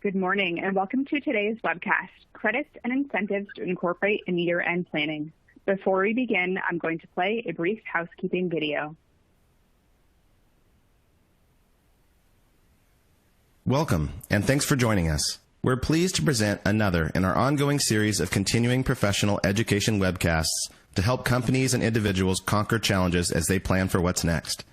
Good morning and welcome to today's webcast, Credits and Incentives to Incorporate in Year-End Planning. Before we begin, I'm going to play a brief housekeeping video. Welcome, and thanks for joining us. We're pleased to present another in our ongoing series of continuing professional education webcasts to help companies and individuals conquer challenges as they plan for what's next.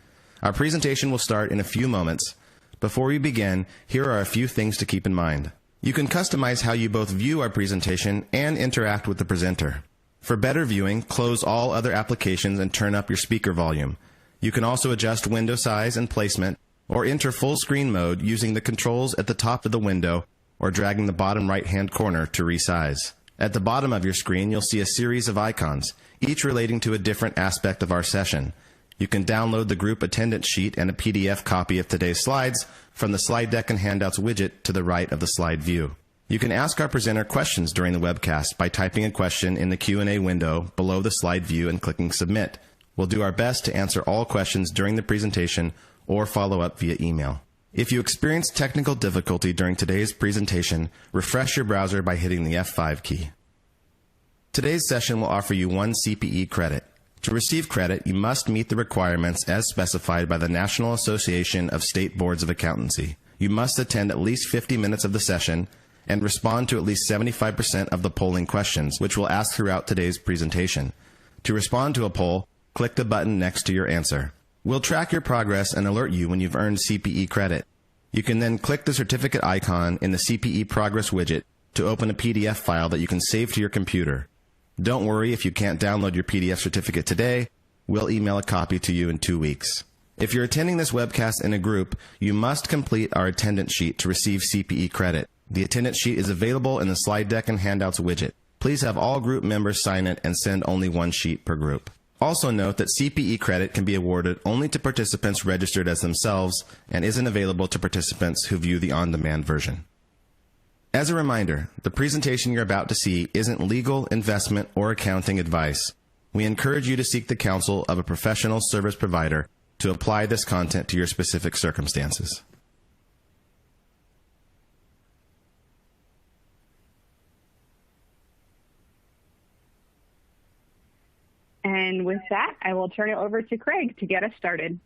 Our presentation will start in a few moments. Before we begin, here are a few things to keep in mind. You can customize how you both view our presentation and interact with the presenter. For better viewing, close all other applications and turn up your speaker volume. You can also adjust window size and placement or enter full screen mode using the controls at the top of the window or dragging the bottom right-hand corner to resize. At the bottom of your screen, you'll see a series of icons, each relating to a different aspect of our session. You can download the group attendance sheet and a PDF copy of today's slides from the slide deck and handouts widget to the right of the slide view. You can ask our presenter questions during the webcast by typing a question in the Q&A window below the slide view and clicking Submit. We'll do our best to answer all questions during the presentation or follow up via email. If you experience technical difficulty during today's presentation, refresh your browser by hitting the F5 key. Today's session will offer you 1 CPE credit. To receive credit, you must meet the requirements as specified by the National Association of State Boards of Accountancy. You must attend at least 50 minutes of the session and respond to at least 75% of the polling questions, which we'll ask throughout today's presentation. To respond to a poll, click the button next to your answer. We'll track your progress and alert you when you've earned CPE credit. You can then click the certificate icon in the CPE Progress widget to open a PDF file that you can save to your computer. Don't worry if you can't download your PDF certificate today. We'll email a copy to you in 2 weeks. If you're attending this webcast in a group, you must complete our attendance sheet to receive CPE credit. The attendance sheet is available in the slide deck and handouts widget. Please have all group members sign it and send only 1 sheet per group. Also note that CPE credit can be awarded only to participants registered as themselves and isn't available to participants who view the on-demand version. As a reminder, the presentation you're about to see isn't legal, investment, or accounting advice. We encourage you to seek the counsel of a professional service provider to apply this content to your specific circumstances. And with that, I will turn it over to Craig to get us started.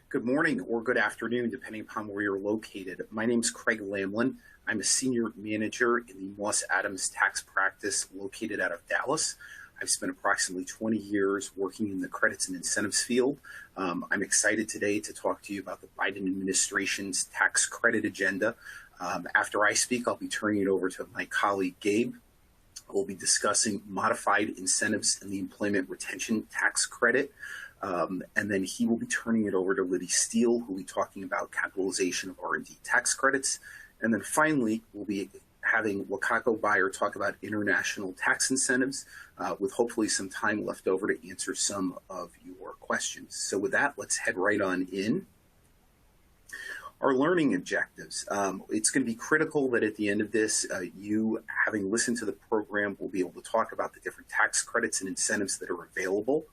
Good morning or good afternoon, depending upon where you're located. My name is Craig Lammlin. I'm a senior manager in the Moss Adams tax practice located out of Dallas. I've spent approximately 20 years working in the credits and incentives field. I'm excited today to talk to you about the Biden administration's tax credit agenda. After I speak, I'll be turning it over to my colleague, Gabe. We'll be discussing modified incentives and the employment retention tax credit. And then he will be turning it over to Liddy Steele, who will be talking about capitalization of R&D tax credits. And then finally, we'll be having Wakako Byer talk about international tax incentives, with hopefully some time left over to answer some of your questions. So with that, let's head right on in. Our learning objectives. It's going to be critical that at the end of this, you, having listened to the program, will be able to talk about the different tax credits and incentives that are available.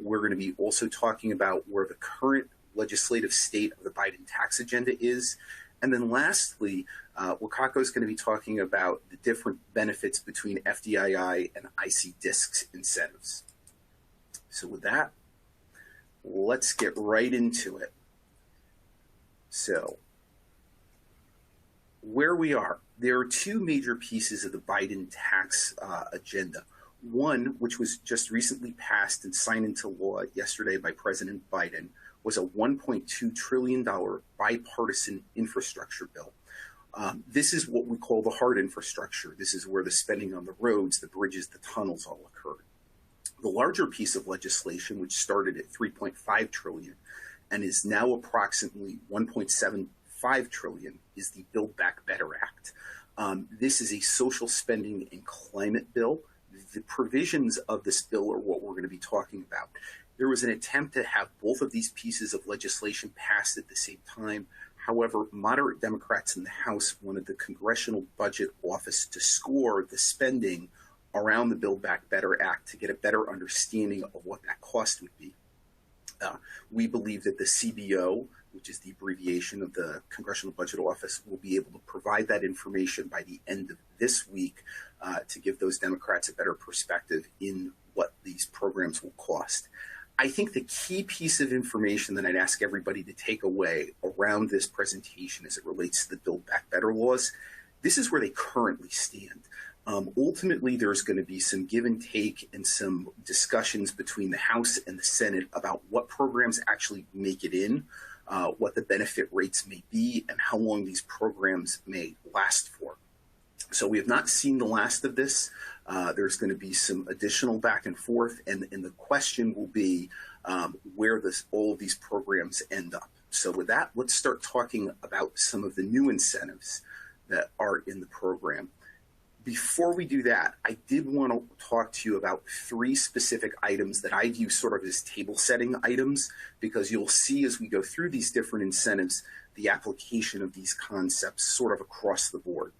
We're going to be also talking about where the current legislative state of the Biden tax agenda is. And then lastly, Wakako is going to be talking about the different benefits between FDII and IC DISC incentives. So with that, let's get right into it. So where we are, there are 2 major pieces of the Biden tax agenda. One, which was just recently passed and signed into law yesterday by President Biden, was a $1.2 trillion bipartisan infrastructure bill. This is what we call the hard infrastructure. This is where the spending on the roads, the bridges, the tunnels all occurred. The larger piece of legislation, which started at $3.5 trillion and is now approximately $1.75 trillion, is the Build Back Better Act. This is a social spending and climate bill. The provisions of this bill are what we're going to be talking about. There was an attempt to have both of these pieces of legislation passed at the same time. However, moderate Democrats in the House wanted the Congressional Budget Office to score the spending around the Build Back Better Act to get a better understanding of what that cost would be. We believe that the CBO, which is the abbreviation of the Congressional Budget Office, will be able to provide that information by the end of this week to give those Democrats a better perspective in what these programs will cost. I think the key piece of information that I'd ask everybody to take away around this presentation as it relates to the Build Back Better laws, this is where they currently stand. Ultimately, there's going to be some give and take and some discussions between the House and the Senate about what programs actually make it in, what the benefit rates may be, and how long these programs may last for. So we have not seen the last of this. There's going to be some additional back and forth, and the question will be where all of these programs end up. So with that, let's start talking about some of the new incentives that are in the program. Before we do that, I did want to talk to you about 3 specific items that I view sort of as table setting items, because you'll see as we go through these different incentives, the application of these concepts sort of across the board.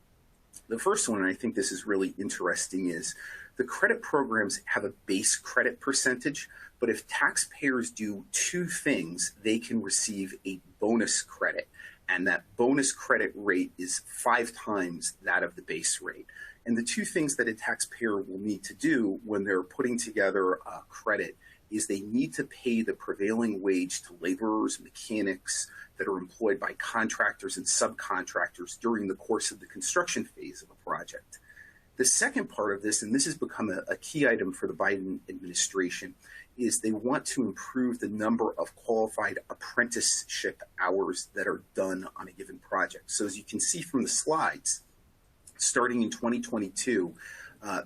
The first one, and I think this is really interesting, is the credit programs have a base credit percentage, but if taxpayers do 2 things, they can receive a bonus credit, and that bonus credit rate is 5 times that of the base rate. And the 2 things that a taxpayer will need to do when they're putting together a credit is they need to pay the prevailing wage to laborers, mechanics that are employed by contractors and subcontractors during the course of the construction phase of a project. The second part of this, and this has become a key item for the Biden administration, is they want to improve the number of qualified apprenticeship hours that are done on a given project. So as you can see from the slides, starting in 2022,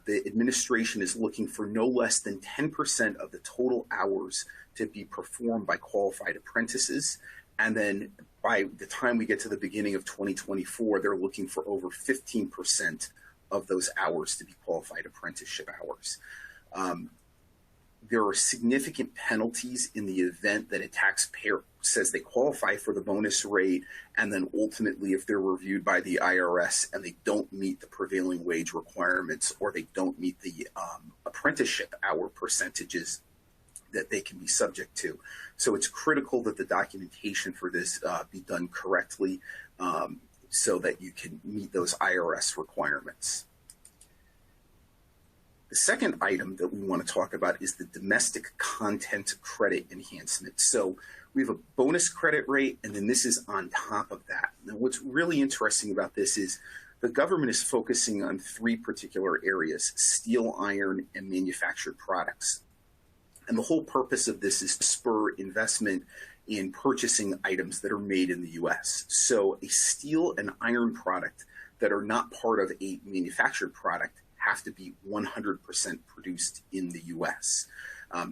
the administration is looking for no less than 10% of the total hours to be performed by qualified apprentices. And then by the time we get to the beginning of 2024, they're looking for over 15% of those hours to be qualified apprenticeship hours. There are significant penalties in the event that a taxpayer says they qualify for the bonus rate, and then ultimately if they're reviewed by the IRS and they don't meet the prevailing wage requirements or they don't meet the apprenticeship hour percentages that they can be subject to. So it's critical that the documentation for this be done correctly so that you can meet those IRS requirements. The second item that we want to talk about is the domestic content credit enhancement. So we have a bonus credit rate, and then this is on top of that. Now, what's really interesting about this is the government is focusing on 3 particular areas: steel, iron, and manufactured products. And the whole purpose of this is to spur investment in purchasing items that are made in the U.S. So a steel and iron product that are not part of a manufactured product have to be 100% produced in the U.S.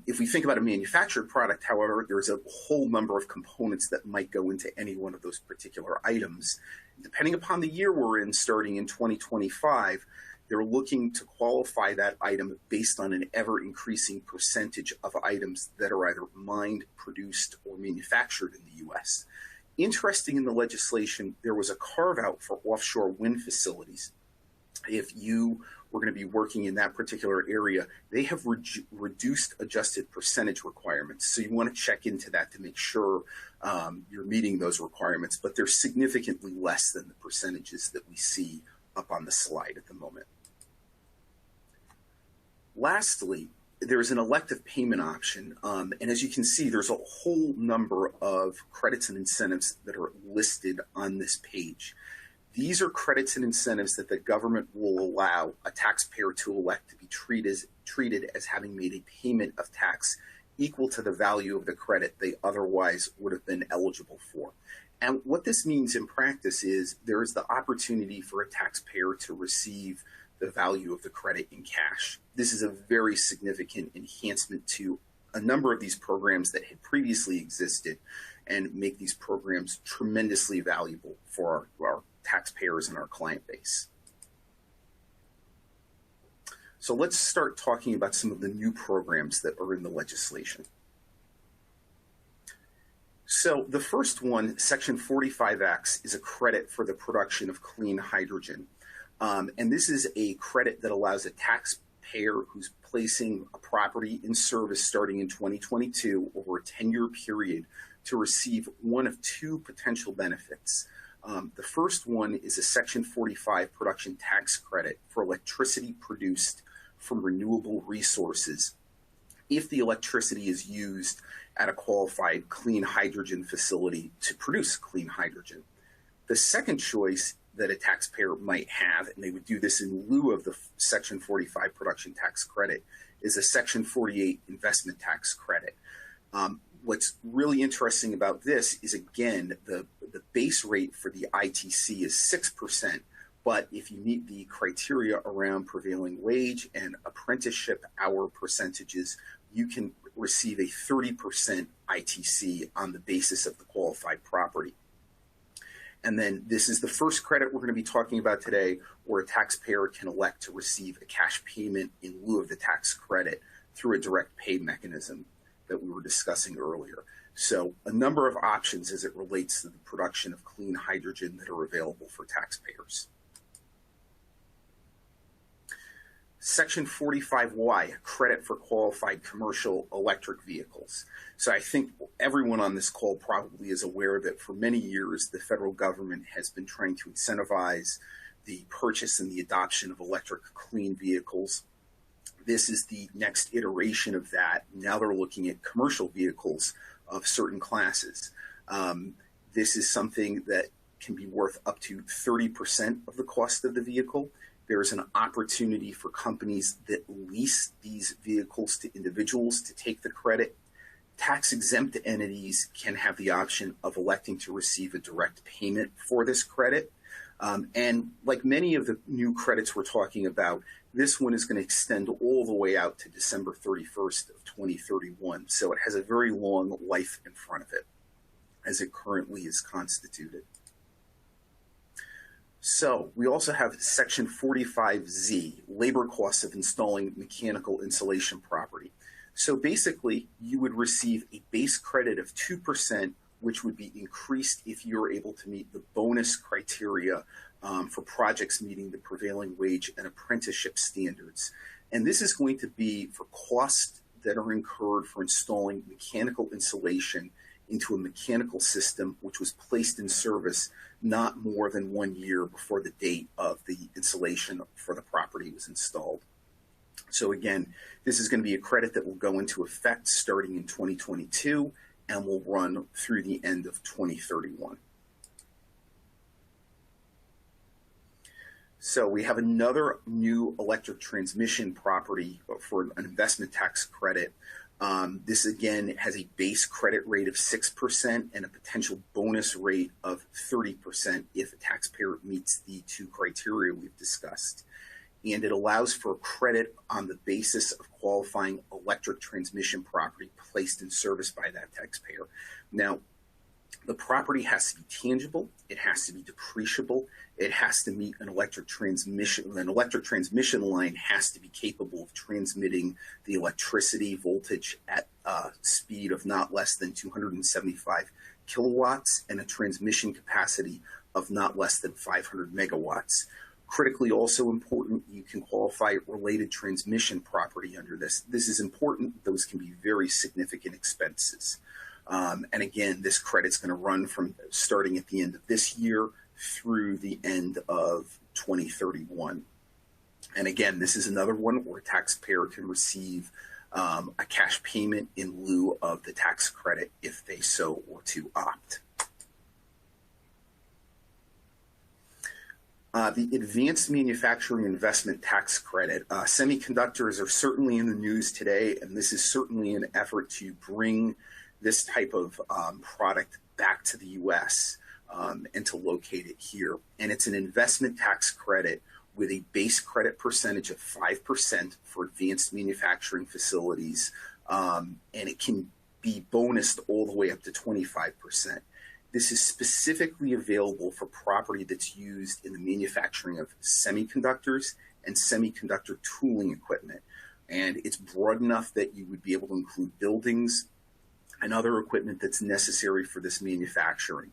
If we think about a manufactured product, however, there's a whole number of components that might go into any one of those particular items. Depending upon the year we're in, starting in 2025, they're looking to qualify that item based on an ever-increasing percentage of items that are either mined, produced, or manufactured in the U.S. Interesting in the legislation, there was a carve-out for offshore wind facilities. If you were going to be working in that particular area, they have reduced adjusted percentage requirements. So you want to check into that to make sure you're meeting those requirements, but they're significantly less than the percentages that we see up on the slide at the moment. Lastly, there's an elective payment option. And as you can see, there's a whole number of credits and incentives that are listed on this page. These are credits and incentives that the government will allow a taxpayer to elect to be treated as having made a payment of tax equal to the value of the credit they otherwise would have been eligible for. And what this means in practice is there is the opportunity for a taxpayer to receive the value of the credit in cash. This is a very significant enhancement to a number of these programs that had previously existed and make these programs tremendously valuable for our taxpayers and our client base. So let's start talking about some of the new programs that are in the legislation. So the first one, Section 45X, is a credit for the production of clean hydrogen. And this is a credit that allows a taxpayer taxpayer who's placing a property in service starting in 2022 over a 10-year period to receive one of two potential benefits. The first one is a Section 45 production tax credit for electricity produced from renewable resources if the electricity is used at a qualified clean hydrogen facility to produce clean hydrogen. The second choice that a taxpayer might have, and they would do this in lieu of the Section 45 production tax credit, is a Section 48 investment tax credit. What's really interesting about this is, again, the base rate for the ITC is 6%, but if you meet the criteria around prevailing wage and apprenticeship hour percentages, you can receive a 30% ITC on the basis of the qualified property. And then this is the first credit we're going to be talking about today, where a taxpayer can elect to receive a cash payment in lieu of the tax credit through a direct pay mechanism that we were discussing earlier. So a number of options as it relates to the production of clean hydrogen that are available for taxpayers. Section 45Y, credit for qualified commercial electric vehicles. So I think everyone on this call probably is aware that for many years, the federal government has been trying to incentivize the purchase and the adoption of electric clean vehicles. This is the next iteration of that. Now they're looking at commercial vehicles of certain classes. This is something that can be worth up to 30% of the cost of the vehicle. There's an opportunity for companies that lease these vehicles to individuals to take the credit. Tax-exempt entities can have the option of electing to receive a direct payment for this credit. And like many of the new credits we're talking about, this one is going to extend all the way out to December 31st of 2031. So it has a very long life in front of it as it currently is constituted. So we also have Section 45Z, labor costs of installing mechanical insulation property. So basically, you would receive a base credit of 2%, which would be increased if you're able to meet the bonus criteria for projects meeting the prevailing wage and apprenticeship standards. And this is going to be for costs that are incurred for installing mechanical insulation into a mechanical system which was placed in service not more than 1 year before the date of the insulation for the property was installed. So again, this is going to be a credit that will go into effect starting in 2022 and will run through the end of 2031. So we have another new electric transmission property for an investment tax credit. This again has a base credit rate of 6% and a potential bonus rate of 30% if a taxpayer meets the two criteria we've discussed. And it allows for a credit on the basis of qualifying electric transmission property placed in service by that taxpayer. Now, the property has to be tangible, it has to be depreciable, it has to meet an electric transmission line has to be capable of transmitting the electricity voltage at a speed of not less than 275 kilowatts and a transmission capacity of not less than 500 megawatts. Critically also important, you can qualify related transmission property under this. This is important. Those can be very significant expenses. And again, this credit's going to run from starting at the end of this year through the end of 2031. And again, this is another one where a taxpayer can receive a cash payment in lieu of the tax credit if they so were to opt. The Advanced Manufacturing Investment Tax Credit. Semiconductors are certainly in the news today, and this is certainly an effort to bring this type of product back to the U.S. And to locate it here. And it's an investment tax credit with a base credit percentage of 5% for advanced manufacturing facilities, and it can be bonused all the way up to 25%. This is specifically available for property that's used in the manufacturing of semiconductors and semiconductor tooling equipment. And it's broad enough that you would be able to include buildings and other equipment that's necessary for this manufacturing.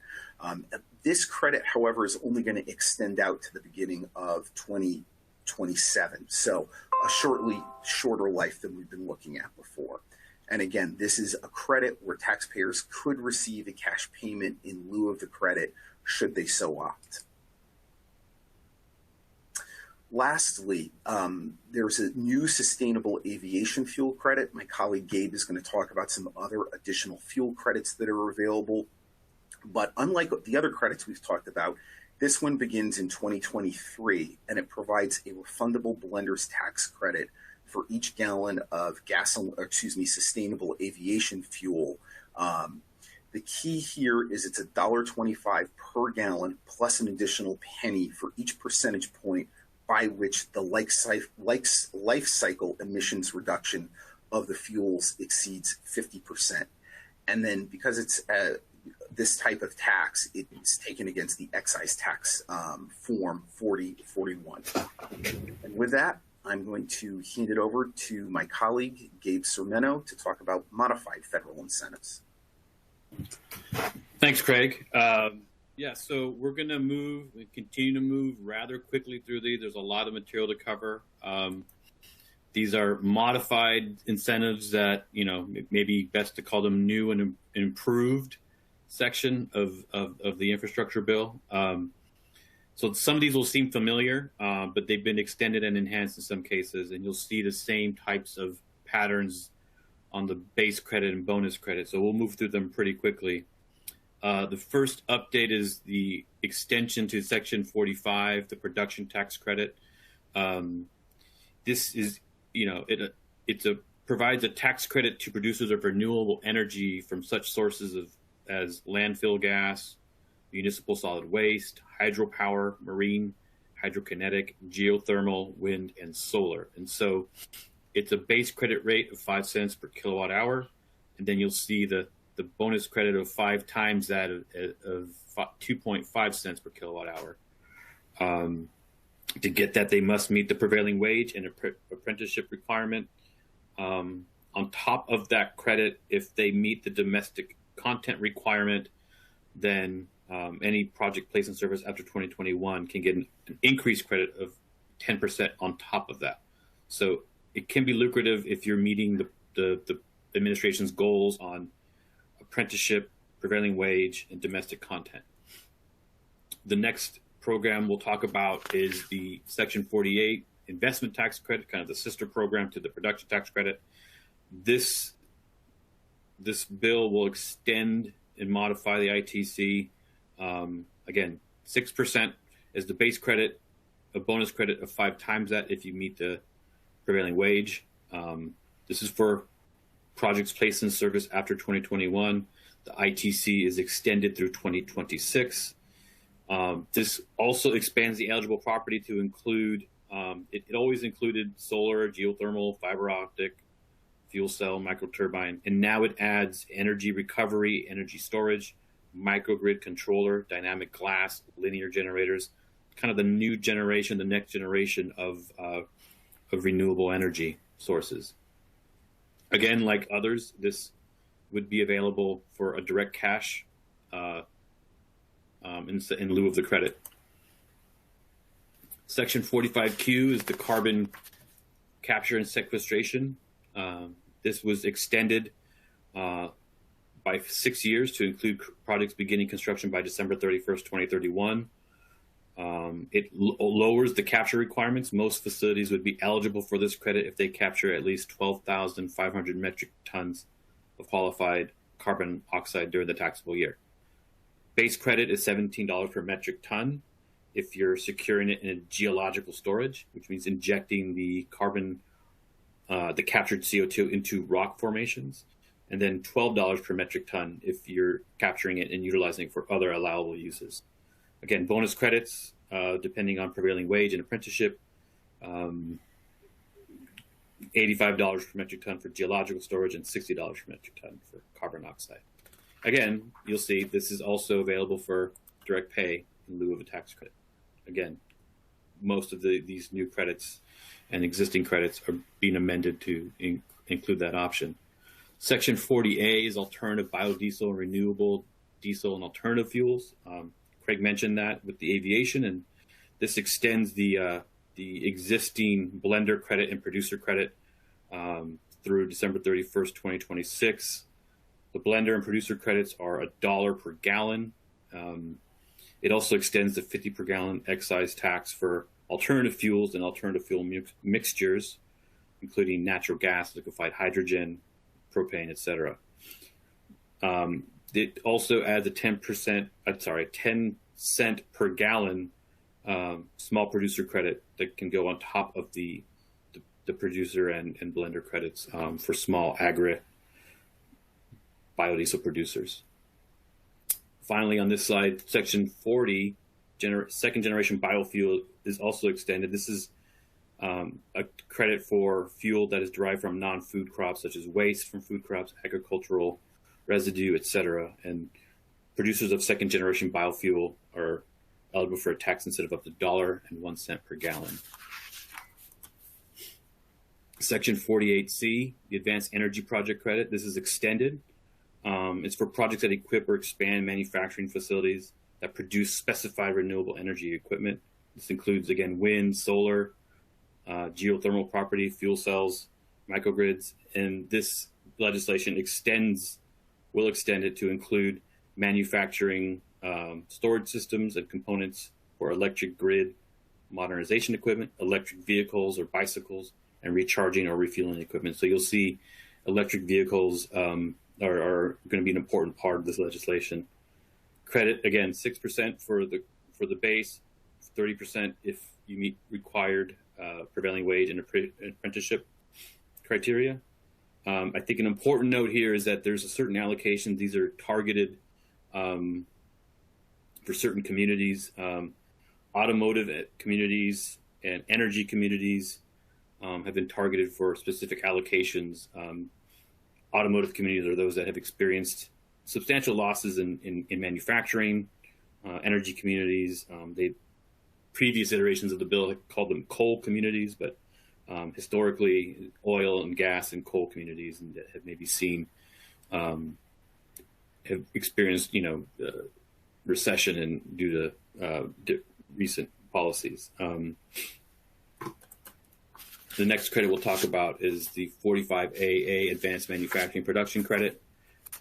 This credit, however, is only going to extend out to the beginning of 2027. So a shorter life than we've been looking at before. And again, this is a credit where taxpayers could receive a cash payment in lieu of the credit should they so opt. Lastly, there's a new sustainable aviation fuel credit. My colleague Gabe is going to talk about some other additional fuel credits that are available. But unlike the other credits we've talked about, this one begins in 2023, and it provides a refundable blender's tax credit for each gallon of sustainable aviation fuel. The key here is it's $1.25 per gallon plus an additional penny for each percentage point by which the life cycle emissions reduction of the fuels exceeds 50%. And then because it's this type of tax, it's taken against the excise tax form 4041. And with that, I'm going to hand it over to my colleague, Gabe Sermeno, to talk about modified federal incentives. Thanks, Craig. So we're going to continue to move rather quickly through these. There's a lot of material to cover. These are modified incentives that, maybe best to call them new and improved section of the infrastructure bill. So some of these will seem familiar, but they've been extended and enhanced in some cases, and you'll see the same types of patterns on the base credit and bonus credit. So we'll move through them pretty quickly. The first update is the extension to Section 45, the production tax credit. This is, provides a tax credit to producers of renewable energy from such sources as landfill gas, municipal solid waste, hydropower, marine, hydrokinetic, geothermal, wind, and solar. And so it's a base credit rate of 5 cents per kilowatt hour. And then you'll see the bonus credit of 5 times that of 2.5 cents per kilowatt hour. To get that, they must meet the prevailing wage and apprenticeship requirement. On top of that credit, if they meet the domestic content requirement, then any project placed in service after 2021 can get an increased credit of 10% on top of that. So it can be lucrative if you're meeting the administration's goals on apprenticeship, prevailing wage, and domestic content. The next program we'll talk about is the Section 48 investment tax credit, kind of the sister program to the production tax credit. This bill will extend and modify the ITC. Again, 6% is the base credit, a bonus credit of 5 times that if you meet the prevailing wage. This is for projects placed in service after 2021. The ITC is extended through 2026. This also expands the eligible property to include, it always included solar, geothermal, fiber optic, fuel cell, microturbine, and now it adds energy recovery, energy storage, microgrid controller, dynamic glass, linear generators, kind of the new generation, the next generation of renewable energy sources. Again, like others, this would be available for a direct cash in lieu of the credit. Section 45Q is the carbon capture and sequestration. This was extended by 6 years to include projects beginning construction by December 31st, 2031. It lowers the capture requirements. Most facilities would be eligible for this credit if they capture at least 12,500 metric tons of qualified carbon oxide during the taxable year. Base credit is $17 per metric ton if you're securing it in a geological storage, which means injecting the carbon, the captured CO2 into rock formations, and then $12 per metric ton if you're capturing it and utilizing it for other allowable uses. Again, bonus credits, depending on prevailing wage and apprenticeship, $85 per metric ton for geological storage and $60 per metric ton for carbon oxide. Again, you'll see this is also available for direct pay in lieu of a tax credit. Again, most of these new credits and existing credits are being amended to include that option. Section 40A is alternative biodiesel, renewable diesel, and alternative fuels. Craig mentioned that with the aviation, and this extends the the existing blender credit and producer credit through December 31st, 2026. The blender and producer credits are $1 per gallon. It also extends the 50 per gallon excise tax for alternative fuels and alternative fuel mixtures, including natural gas, liquefied hydrogen, propane, etc. It also adds a 10 cent per gallon small producer credit that can go on top of the producer and blender credits for small biodiesel producers. Finally, on this slide, section 40, second generation biofuel is also extended. This is a credit for fuel that is derived from non-food crops, such as waste from food crops, agricultural residue, etc. And producers of second generation biofuel are eligible for a tax incentive up to $1.01 per gallon. Section 48C, the Advanced Energy Project Credit. This is extended. It's for projects that equip or expand manufacturing facilities that produce specified renewable energy equipment. This includes, again, wind, solar, geothermal property, fuel cells, microgrids, and this legislation will extend it to include manufacturing storage systems and components for electric grid modernization equipment, electric vehicles or bicycles, and recharging or refueling equipment. So you'll see electric vehicles are going to be an important part of this legislation. Credit, again, 6% for the base, 30% if you meet required prevailing wage and apprenticeship criteria. I think an important note here is that there's a certain allocation. These are targeted for certain communities, automotive communities and energy communities have been targeted for specific allocations. Automotive communities are those that have experienced substantial losses in manufacturing. Energy communities, previous iterations of the bill have called them coal communities, but historically oil and gas and coal communities that have maybe seen, have experienced, recession and due to recent policies. The next credit we'll talk about is the 45AA Advanced Manufacturing Production Credit.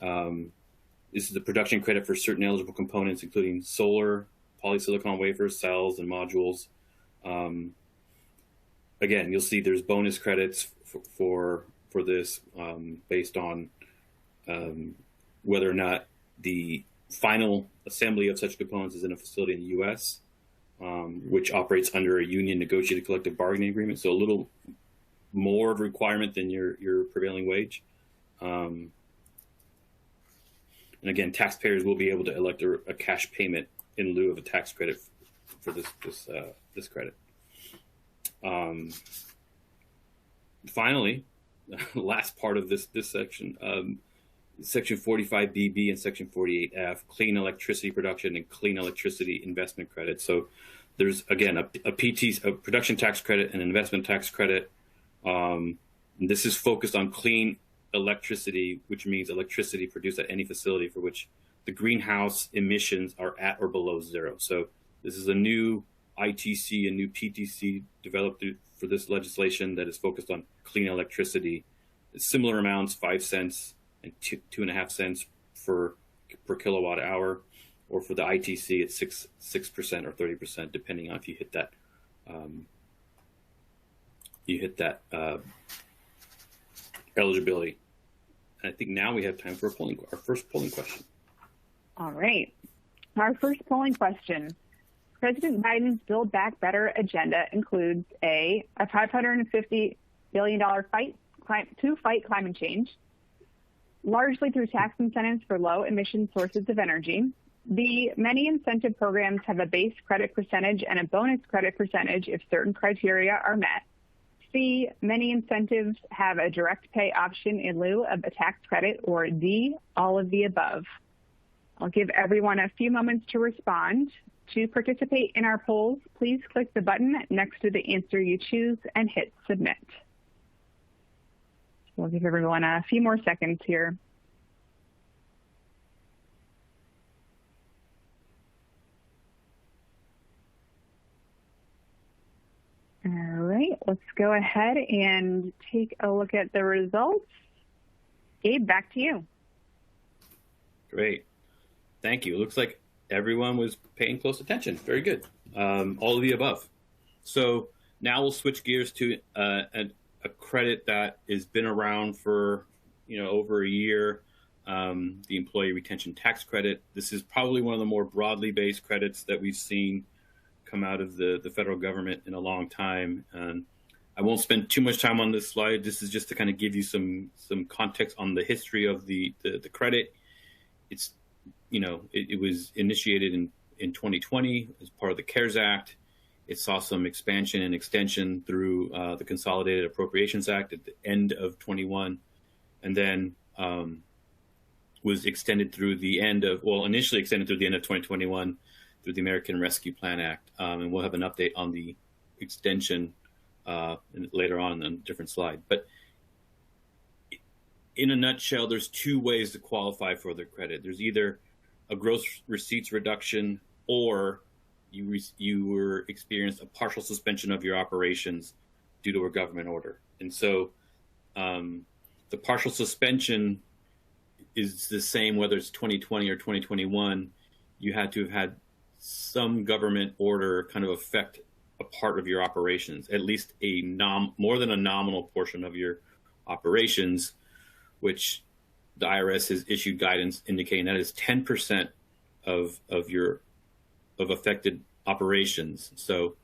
This is the production credit for certain eligible components, including solar, polysilicon wafers, cells, and modules. Again, you'll see there's bonus credits for this based on whether or not the final assembly of such components is in a facility in the U.S., which operates under a union negotiated collective bargaining agreement. So a little more of a requirement than your prevailing wage. And again, taxpayers will be able to elect a cash payment in lieu of a tax credit for this credit. Finally, the last part of this section, Section 45BB and Section 48F, clean electricity production and clean electricity investment credit. So there's, again, a production tax credit and an investment tax credit. This is focused on clean electricity, which means electricity produced at any facility for which the greenhouse emissions are at or below zero. So this is a new ITC, a new PTC developed for this legislation that is focused on clean electricity. Similar amounts, 5 cents and 2.5 cents per kilowatt hour, or for the ITC, it's 6% or 30%, depending on if you hit that eligibility. And I think now we have time for our first polling question. All right. Our first polling question. President Biden's Build Back Better agenda includes a $550 billion fight to fight climate change, largely through tax incentives for low emission sources of energy. B, many incentive programs have a base credit percentage and a bonus credit percentage if certain criteria are met. C, many incentives have a direct pay option in lieu of a tax credit. Or D, all of the above. I'll give everyone a few moments to respond. To participate in our polls, please click the button next to the answer you choose and hit submit. We'll give everyone a few more seconds here. All let's go ahead and take a look at the results. Gabe, back to you. Great. Thank you. It looks like everyone was paying close attention. Very good. All of the above. So now we'll switch gears to a credit that has been around for over a year, the Employee Retention Tax Credit. This is probably one of the more broadly based credits that we've seen come out of the federal government in a long time. I won't spend too much time on this slide. This is just to kind of give you some context on the history of the credit. It's it was initiated in 2020 as part of the CARES Act. It saw some expansion and extension through the Consolidated Appropriations Act at the end of 21, and then was extended through the end of, initially extended through the end of 2021 through the American Rescue Plan Act. And we'll have an update on the extension later on a different slide. But in a nutshell, there's two ways to qualify for the credit. There's either a gross receipts reduction, or you experienced a partial suspension of your operations due to a government order. And so the partial suspension is the same whether it's 2020 or 2021. You had to have had some government order kind of affect a part of your operations, at least more than a nominal portion of your operations, which the IRS has issued guidance indicating that is 10% of affected operations. So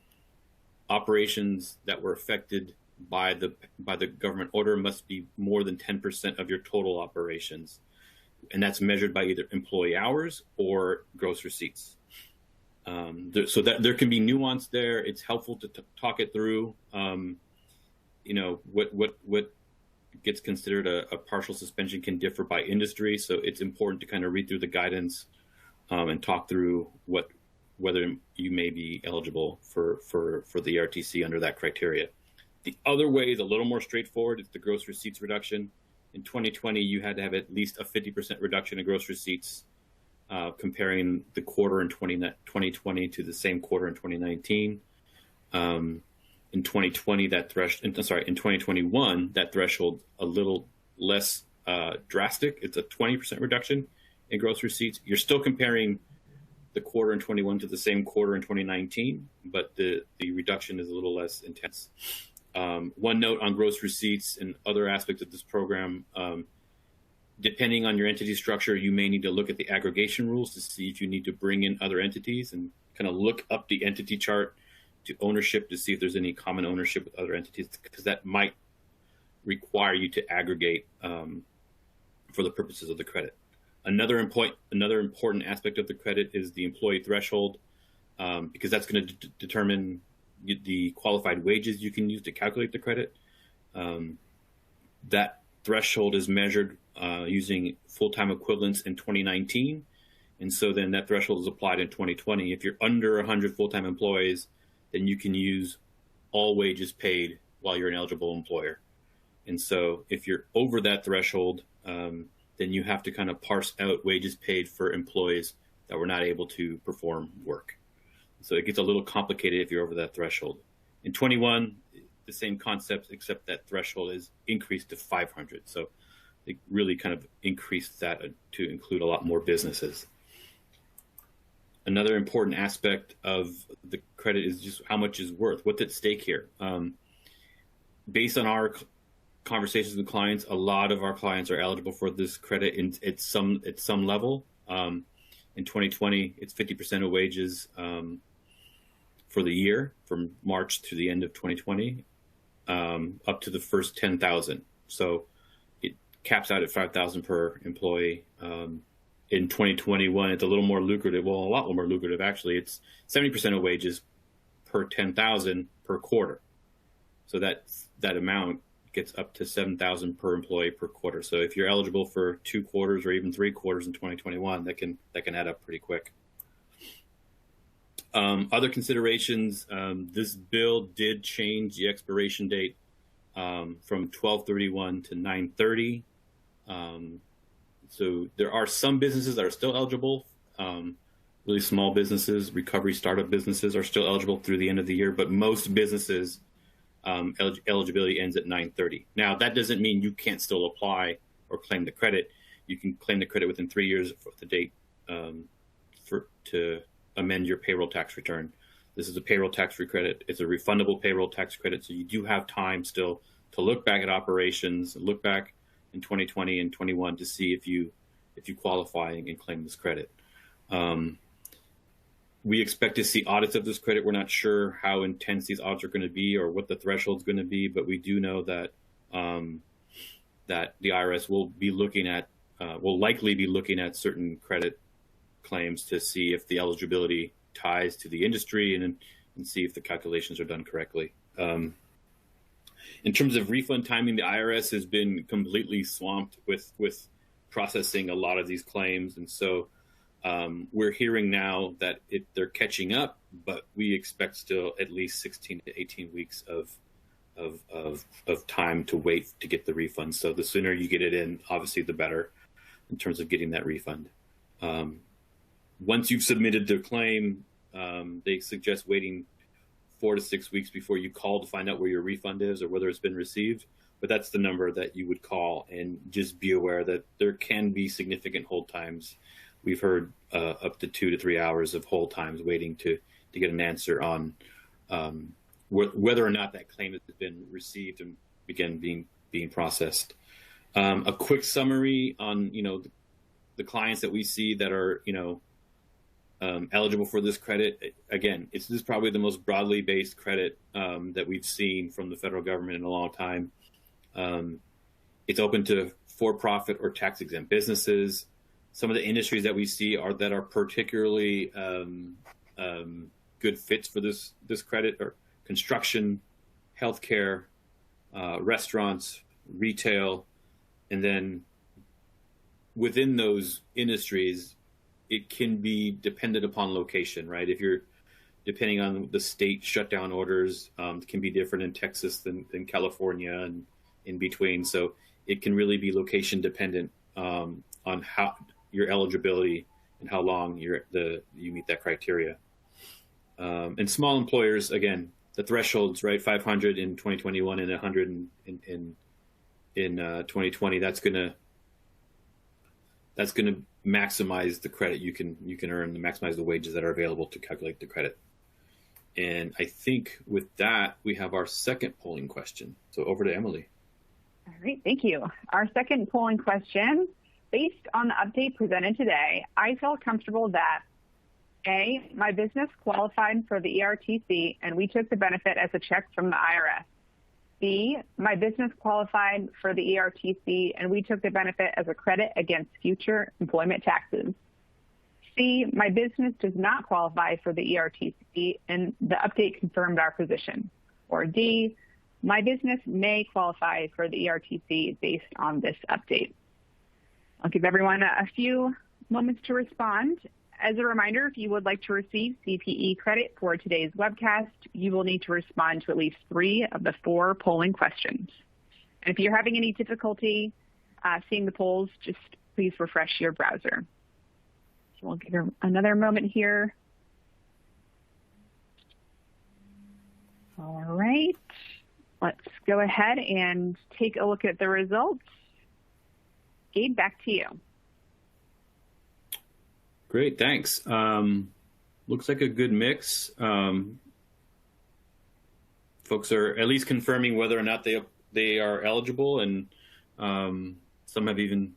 operations that were affected by the government order must be more than 10% of your total operations, and that's measured by either employee hours or gross receipts. So that there can be nuance there. It's helpful to talk it through. What gets considered a partial suspension can differ by industry, so it's important to kind of read through the guidance and talk through whether you may be eligible for the RTC under that criteria. The other way is a little more straightforward. It's the gross receipts reduction. In 2020, you had to have at least a 50% reduction in gross receipts, comparing the quarter in 2020 to the same quarter in 2019. In 2021, that threshold a little less drastic. It's a 20% reduction in gross receipts. You're still comparing the quarter in 21 to the same quarter in 2019, but the reduction is a little less intense. One note on gross receipts and other aspects of this program, depending on your entity structure, you may need to look at the aggregation rules to see if you need to bring in other entities and kind of look up the entity chart to ownership to see if there's any common ownership with other entities, because that might require you to aggregate for the purposes of the credit. Another important aspect of the credit is the employee threshold, because that's going to determine the qualified wages you can use to calculate the credit. That threshold is measured using full-time equivalents in 2019. And so then that threshold is applied in 2020. If you're under 100 full-time employees, then you can use all wages paid while you're an eligible employer. And so if you're over that threshold, then you have to kind of parse out wages paid for employees that were not able to perform work. So it gets a little complicated if you're over that threshold. In 21, the same concept, except that threshold is increased to 500. So it really kind of increased that to include a lot more businesses. Another important aspect of the credit is just how much is worth, what's at stake here. Based on our conversations with clients, a lot of our clients are eligible for this credit at some level. In 2020, it's 50% of wages for the year from March to the end of 2020, up to the first 10,000. So it caps out at 5,000 per employee. In 2021, it's a little more lucrative. Well, a lot more lucrative, actually. It's 70% of wages per 10,000 per quarter. So that amount gets up to 7,000 per employee per quarter. So if you're eligible for 2 quarters or even 3 quarters in 2021, that can add up pretty quick. Other considerations, this bill did change the expiration date from 12/31 to 9/30. So there are some businesses that are still eligible. Really small businesses, recovery startup businesses are still eligible through the end of the year, but most businesses eligibility ends at 9/30. Now, that doesn't mean you can't still apply or claim the credit. You can claim the credit within 3 years of the date to amend your payroll tax return. This is a payroll tax credit. It's a refundable payroll tax credit, so you do have time still to look back at operations, look back in 2020 and 21 to see if you qualify and claim this credit. We expect to see audits of this credit. We're not sure how intense these audits are going to be or what the threshold is going to be, but we do know that that the IRS will be looking at, will likely be looking at certain credit claims to see if the eligibility ties to the industry and see if the calculations are done correctly. In terms of refund timing, the IRS has been completely swamped with processing a lot of these claims, and so we're hearing now that they're catching up, but we expect still at least 16 to 18 weeks of time to wait to get the refund. So the sooner you get it in, obviously, the better in terms of getting that refund. Once you've submitted the claim, they suggest waiting 4 to 6 weeks before you call to find out where your refund is or whether it's been received. But that's the number that you would call, and just be aware that there can be significant hold times. We've heard up to 2 to 3 hours of hold times waiting to get an answer on whether or not that claim has been received and being processed. A quick summary on the clients that we see that are eligible for this credit. Again, this is probably the most broadly based credit that we've seen from the federal government in a long time. It's open to for-profit or tax-exempt businesses. Some of the industries that we see that are particularly good fits for this credit are construction, healthcare, restaurants, retail, and then within those industries, it can be dependent upon location, right? If you're depending on the state shutdown orders, it can be different in Texas than California and in between. So it can really be location dependent on how your eligibility and how long you meet that criteria. And small employers, again, the thresholds, right? 500 in 2021 and 100 in 2020. That's gonna maximize the credit you can earn, to maximize the wages that are available to calculate the credit. And I think with that, we have our second polling question. So over to Emily. All right, thank you. Our second polling question, based on the update presented today, I felt comfortable that A, my business qualified for the ERTC and we took the benefit as a check from the IRS. B, my business qualified for the ERTC and we took the benefit as a credit against future employment taxes. C, my business does not qualify for the ERTC and the update confirmed our position. Or D, my business may qualify for the ERTC based on this update. I'll give everyone a few moments to respond. As a reminder, if you would like to receive CPE credit for today's webcast, you will need to respond to at least 3 of the 4 polling questions. And if you're having any difficulty seeing the polls, just please refresh your browser. So we'll give another moment here. All right, let's go ahead and take a look at the results. Gabe, back to you. Great, thanks. Looks like a good mix. Folks are at least confirming whether or not they are eligible, and some have even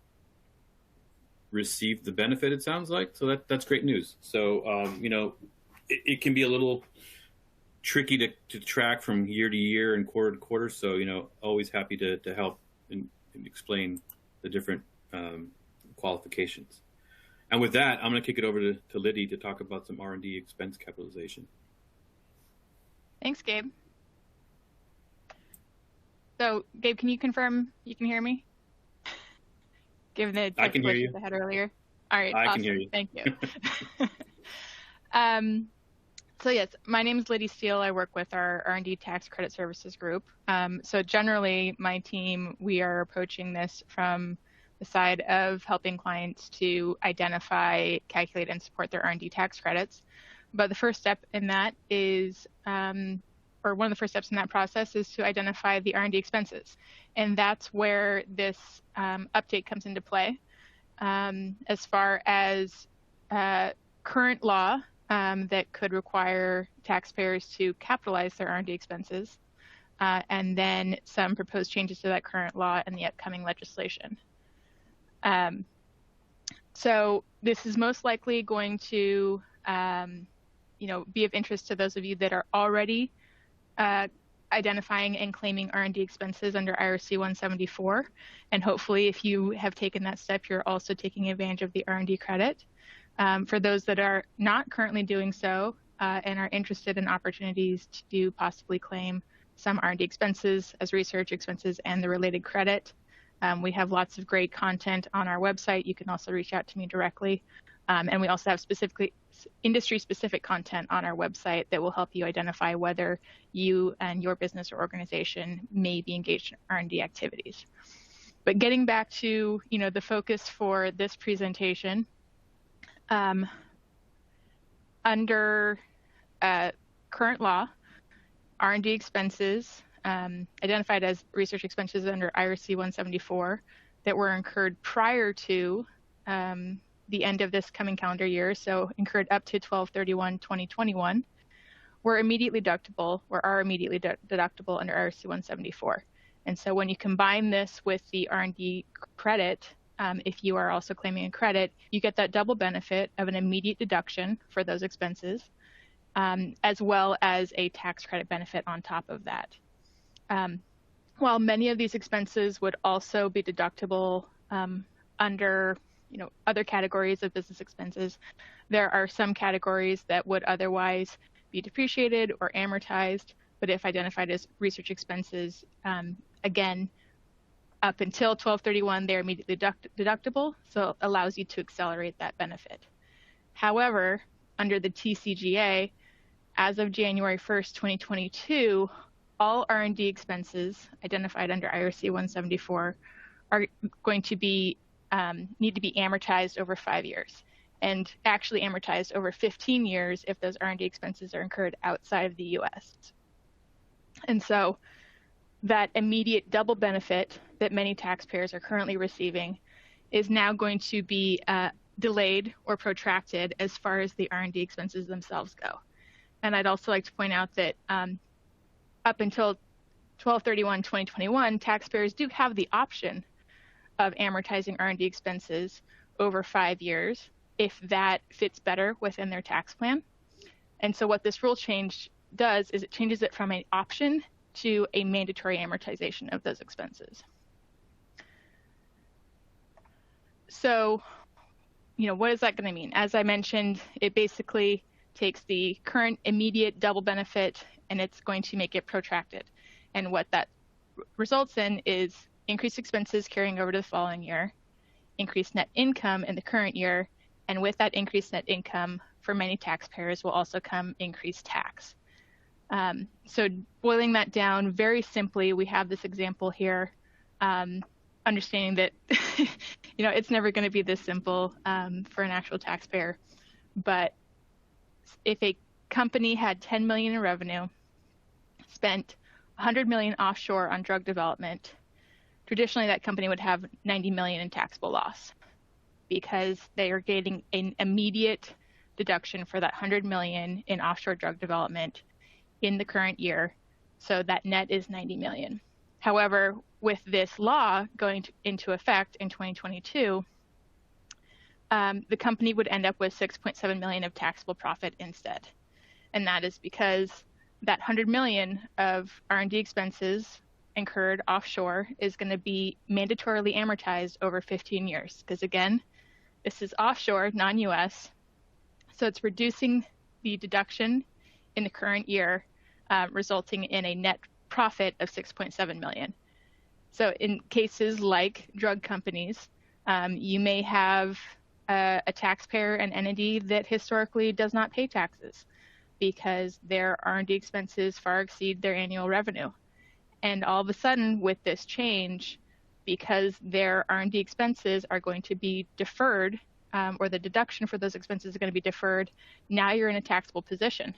received the benefit, it sounds like. So that's great news. So, it can be a little tricky to track from year to year and quarter to quarter. So, always happy to help and explain the different qualifications. And with that, I'm going to kick it over to Liddy to talk about some R&D expense capitalization. Thanks, Gabe. So, Gabe, can you confirm you can hear me? Given the I can hear you. I had earlier. All right, I awesome. can hear you. Thank you. So yes, my name is Liddy Steele. I work with our R&D Tax Credit Services group. So generally, my team, we are approaching this from the side of helping clients to identify, calculate, and support their R&D tax credits. But the first step in that is or one of the first steps in that process is to identify the R&D expenses. And that's where this update comes into play. As far as current law that could require taxpayers to capitalize their R&D expenses, and then some proposed changes to that current law and the upcoming legislation. So this is most likely going to be of interest to those of you that are already identifying and claiming R&D expenses under IRC 174. And hopefully, if you have taken that step, you're also taking advantage of the R&D credit. For those that are not currently doing so and are interested in opportunities to possibly claim some R&D expenses as research expenses and the related credit, we have lots of great content on our website. You can also reach out to me directly. And we also have industry-specific content on our website that will help you identify whether you and your business or organization may be engaged in R&D activities. But getting back to the focus for this presentation, under current law, R&D expenses identified as research expenses under IRC 174 that were incurred prior to the end of this coming calendar year, so incurred up to 12/31/2021, were immediately deductible or are immediately deductible under IRC 174. And so when you combine this with the R&D credit, if you are also claiming a credit, you get that double benefit of an immediate deduction for those expenses, as well as a tax credit benefit on top of that. While many of these expenses would also be deductible under other categories of business expenses, there are some categories that would otherwise be depreciated or amortized, but if identified as research expenses, again, up until 12/31, they're immediately deductible, so it allows you to accelerate that benefit. However, under the TCJA, as of January 1st, 2022, all R&D expenses identified under IRC 174 are going to be need to be amortized over 5 years, and actually amortized over 15 years if those R&D expenses are incurred outside of the U.S. And so that immediate double benefit that many taxpayers are currently receiving is now going to be delayed or protracted as far as the R&D expenses themselves go. And I'd also like to point out that up until 12/31/2021, taxpayers do have the option of amortizing R&D expenses over 5 years if that fits better within their tax plan. And so what this rule change does is it changes it from an option to a mandatory amortization of those expenses. So, what is that going to mean? As I mentioned, it basically takes the current immediate double benefit and it's going to make it protracted. And what that results in is increased expenses carrying over to the following year, increased net income in the current year, and with that increased net income, for many taxpayers will also come increased tax. So boiling that down very simply, we have this example here, understanding that it's never going to be this simple for an actual taxpayer. But if a company had 10 million in revenue, spent 100 million offshore on drug development, traditionally that company would have 90 million in taxable loss because they are getting an immediate deduction for that 100 million in offshore drug development in the current year. So that net is 90 million. However, with this law going into effect in 2022, the company would end up with 6.7 million of taxable profit instead. And that is because that 100 million of R&D expenses incurred offshore is going to be mandatorily amortized over 15 years. Because again, this is offshore, non-US. So it's reducing the deduction in the current year, resulting in a net profit of 6.7 million. So in cases like drug companies, you may have a taxpayer, an entity that historically does not pay taxes because their R&D expenses far exceed their annual revenue. And all of a sudden with this change, because their R&D expenses are going to be deferred, or the deduction for those expenses is going to be deferred, now you're in a taxable position.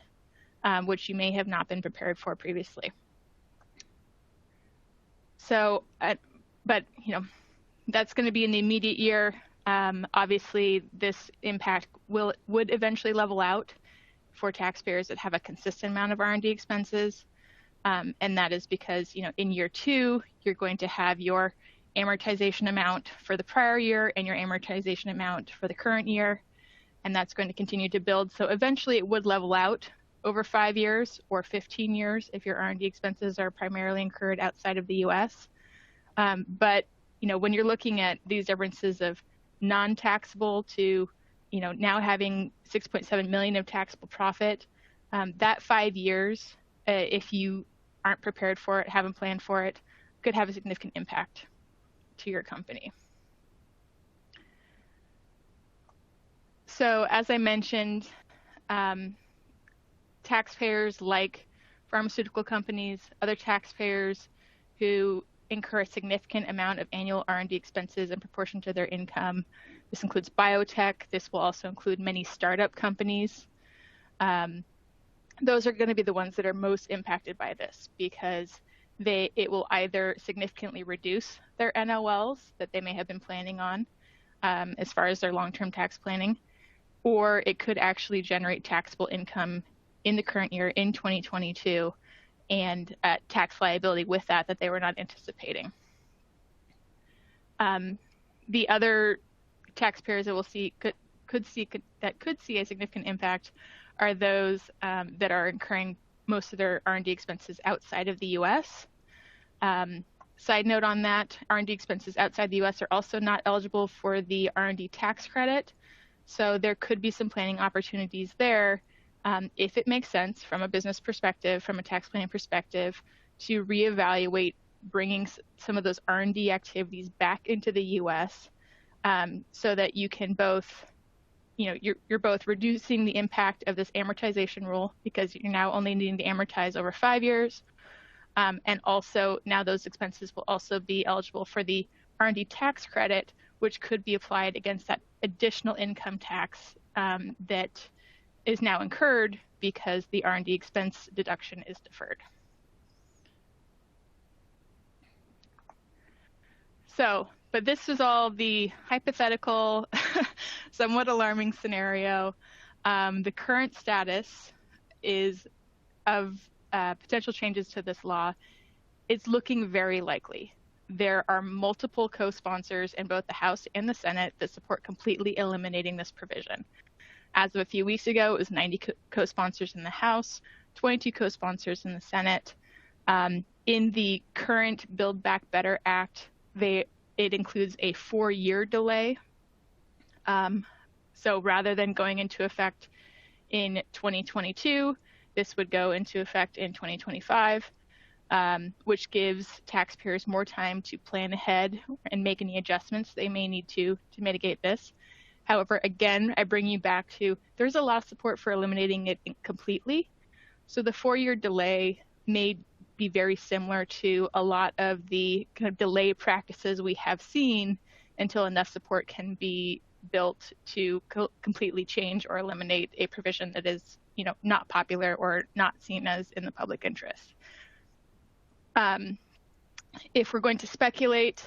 which you may have not been prepared for previously. So, but that's going to be in the immediate year. Obviously, this impact would eventually level out for taxpayers that have a consistent amount of R&D expenses, and that is because in year 2 you're going to have your amortization amount for the prior year and your amortization amount for the current year, and that's going to continue to build. So eventually it would level out over 5 years or 15 years if your R&D expenses are primarily incurred outside of the U.S. But when you're looking at these differences of non-taxable to now having 6.7 million of taxable profit, that 5 years, if you aren't prepared for it, haven't planned for it, could have a significant impact to your company. So as I mentioned, taxpayers like pharmaceutical companies, other taxpayers who incur a significant amount of annual R&D expenses in proportion to their income. This includes biotech. This will also include many startup companies. Those are going to be the ones that are most impacted by this because it will either significantly reduce their NOLs that they may have been planning on as far as their long-term tax planning, or it could actually generate taxable income in the current year in 2022 and tax liability with that they were not anticipating. The other taxpayers that we'll see could see a significant impact are those that are incurring most of their R&D expenses outside of the U.S. Side note on that, R&D expenses outside the U.S. are also not eligible for the R&D tax credit, so there could be some planning opportunities there if it makes sense from a business perspective, from a tax planning perspective, to reevaluate bringing some of those R&D activities back into the U.S. So that you can both, you're both reducing the impact of this amortization rule because you're now only needing to amortize over 5 years, and also now those expenses will also be eligible for the R&D tax credit, which could be applied against that additional income tax that is now incurred because the R&D expense deduction is deferred. So, but this is all the hypothetical, somewhat alarming scenario. The current status is of potential changes to this law. It's looking very likely. There are multiple co-sponsors in both the House and the Senate that support completely eliminating this provision. As of a few weeks ago, it was 90 co-sponsors in the House, 22 co-sponsors in the Senate. In the current Build Back Better Act, it includes a 4-year delay. So rather than going into effect in 2022, this would go into effect in 2025, which gives taxpayers more time to plan ahead and make any adjustments they may need to mitigate this. However, again, I bring you back to there's a lot of support for eliminating it completely. So the 4-year delay may be very similar to a lot of the kind of delay practices we have seen until enough support can be built to completely change or eliminate a provision that is, not popular or not seen as in the public interest. If we're going to speculate,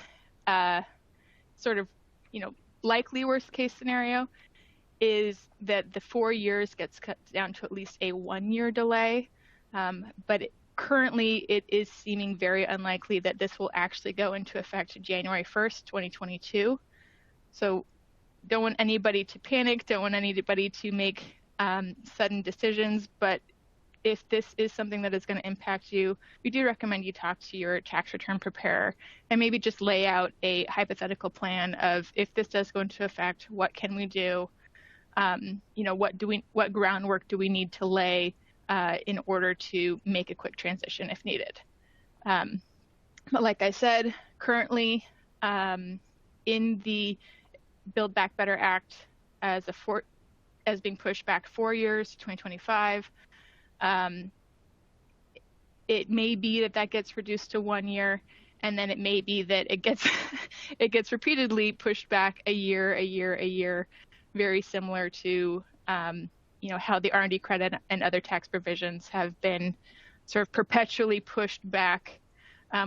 sort of, likely worst case scenario is that the 4 years gets cut down to at least a 1-year delay. But currently it is seeming very unlikely that this will actually go into effect January 1st, 2022. So don't want anybody to panic, don't want anybody to make sudden decisions, but if this is something that is going to impact you, we do recommend you talk to your tax return preparer and maybe just lay out a hypothetical plan of if this does go into effect, what can we do? What groundwork do we need to lay in order to make a quick transition if needed? But like I said, currently in the Build Back Better Act as being pushed back 4 years to 2025. It may be that gets reduced to 1 year, and then it may be that it gets repeatedly pushed back a year, very similar to how the R&D credit and other tax provisions have been sort of perpetually pushed back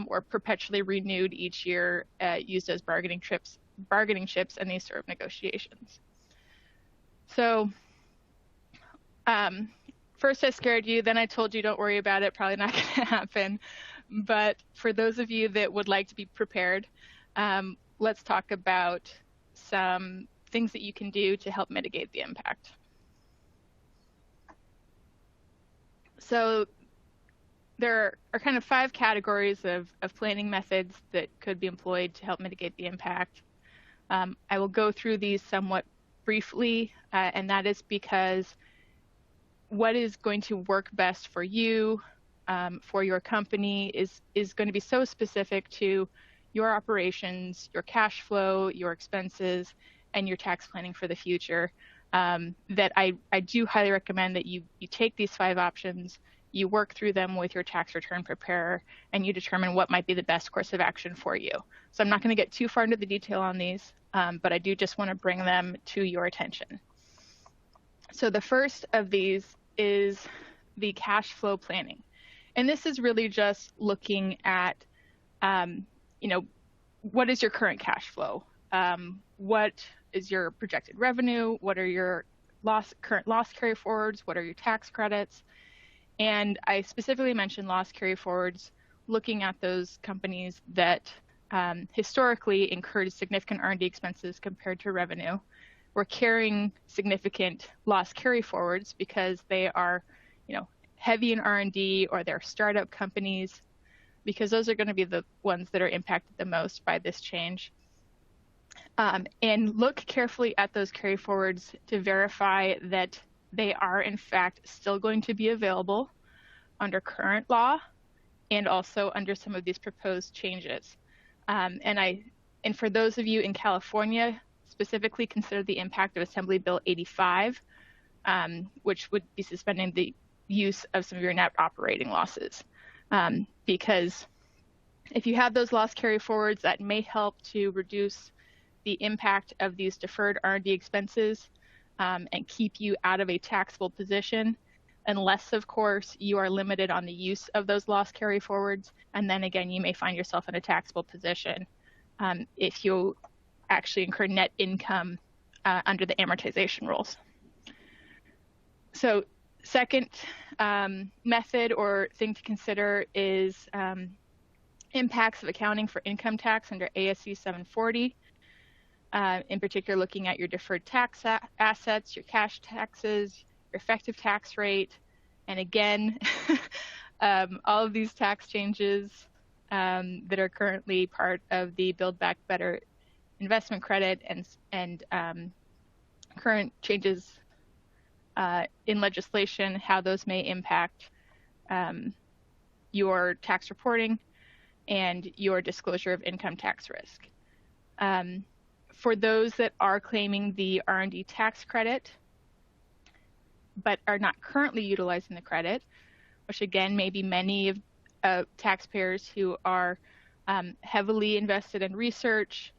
or perpetually renewed each year, used as bargaining chips in these sort of negotiations. So first I scared you, then I told you don't worry about it, probably not going to happen. But for those of you that would like to be prepared, let's talk about some things that you can do to help mitigate the impact. So there are kind of 5 categories of planning methods that could be employed to help mitigate the impact. I will go through these somewhat briefly, and that is because what is going to work best for you, for your company, is going to be so specific to your operations, your cash flow, your expenses, and your tax planning for the future, that I do highly recommend that you take these 5 options, you work through them with your tax return preparer, and you determine what might be the best course of action for you. So I'm not going to get too far into the detail on these, but I do just want to bring them to your attention. So the first of these is the cash flow planning. And this is really just looking at, what is your current cash flow? What is your projected revenue? What are your current loss carry forwards? What are your tax credits? And I specifically mentioned loss carry forwards, looking at those companies that historically incurred significant R&D expenses compared to revenue. We're carrying significant loss carry forwards because they are, heavy in R&D, or they're startup companies, because those are going to be the ones that are impacted the most by this change. And look carefully at those carry forwards to verify that they are in fact still going to be available under current law and also under some of these proposed changes. And for those of you in California, specifically consider the impact of Assembly Bill 85, which would be suspending the use of some of your net operating losses. Because if you have those loss carry forwards, that may help to reduce the impact of these deferred R&D expenses and keep you out of a taxable position, unless, of course, you are limited on the use of those loss carry forwards. And then again, you may find yourself in a taxable position if you actually incur net income under the amortization rules. So second method or thing to consider is impacts of accounting for income tax under ASC 740. In particular, looking at your deferred tax assets, your cash taxes, your effective tax rate, and again, all of these tax changes that are currently part of the Build Back Better investment credit and current changes in legislation, how those may impact your tax reporting and your disclosure of income tax risk. For those that are claiming the R&D tax credit, but are not currently utilizing the credit, which again may be many of taxpayers who are heavily invested in research,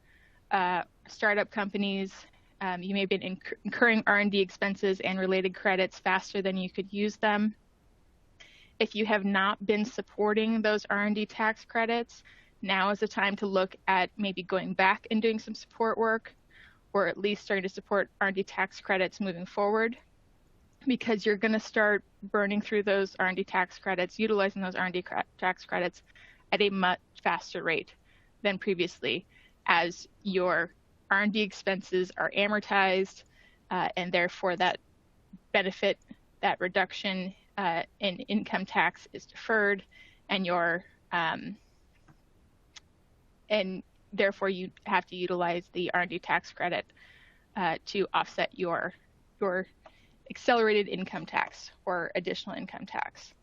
startup companies, you may have been incurring R&D expenses and related credits faster than you could use them. If you have not been supporting those R&D tax credits, now is the time to look at maybe going back and doing some support work, or at least starting to support R&D tax credits moving forward, because you're going to start burning through those R&D tax credits, utilizing those R&D tax credits at a much faster rate than previously, as your R&D expenses are amortized, and therefore that benefit, that reduction in income tax is deferred, and and therefore you have to utilize the R&D tax credit to offset your accelerated income tax or additional income tax.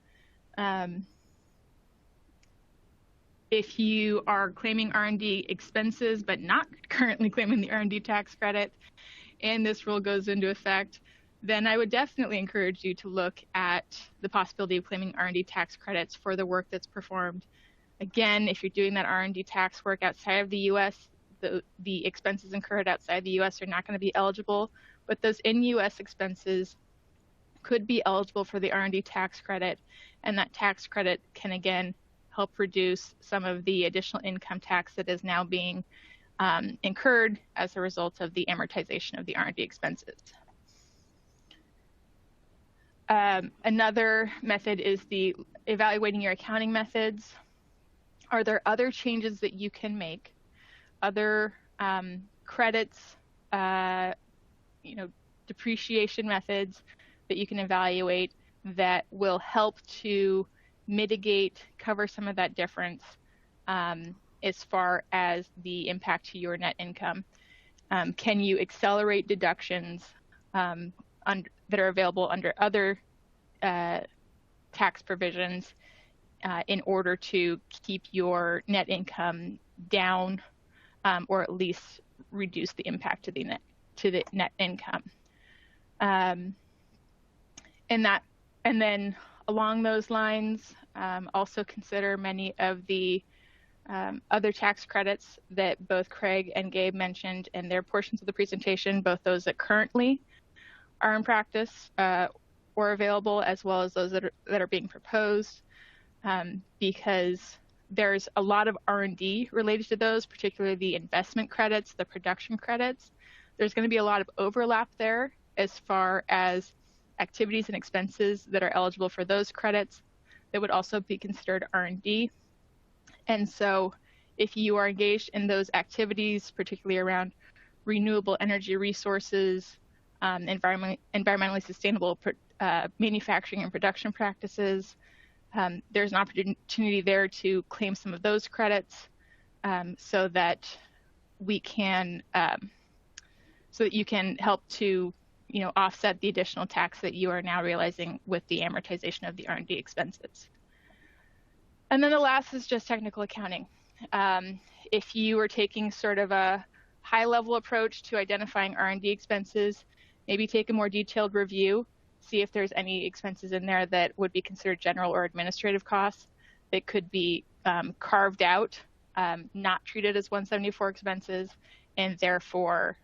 If you are claiming R&D expenses but not currently claiming the R&D tax credit, and this rule goes into effect, then I would definitely encourage you to look at the possibility of claiming R&D tax credits for the work that's performed. Again, if you're doing that R&D tax work outside of the U.S., the expenses incurred outside the U.S. are not going to be eligible, but those in U.S. expenses could be eligible for the R&D tax credit, and that tax credit can again help reduce some of the additional income tax that is now being incurred as a result of the amortization of the R&D expenses. Another method is the evaluating your accounting methods. Are there other changes that you can make, other credits, depreciation methods that you can evaluate that will help to mitigate, cover some of that difference as far as the impact to your net income? Can you accelerate deductions that are available under other tax provisions in order to keep your net income down, or at least reduce the impact to the net income? And then along those lines, also consider many of the other tax credits that both Craig and Gabe mentioned in their portions of the presentation, both those that currently are in practice or available, as well as those that are being proposed, because there's a lot of R&D related to those, particularly the investment credits, the production credits. There's going to be a lot of overlap there as far as activities and expenses that are eligible for those credits that would also be considered R&D. And so if you are engaged in those activities, particularly around renewable energy resources, environmentally sustainable manufacturing and production practices, there's an opportunity there to claim some of those credits so that we can, so that you can help to, offset the additional tax that you are now realizing with the amortization of the R&D expenses. And then the last is just technical accounting. If you are taking sort of a high-level approach to identifying R&D expenses, maybe take a more detailed review, see if there's any expenses in there that would be considered general or administrative costs that could be carved out, not treated as 174 expenses, and therefore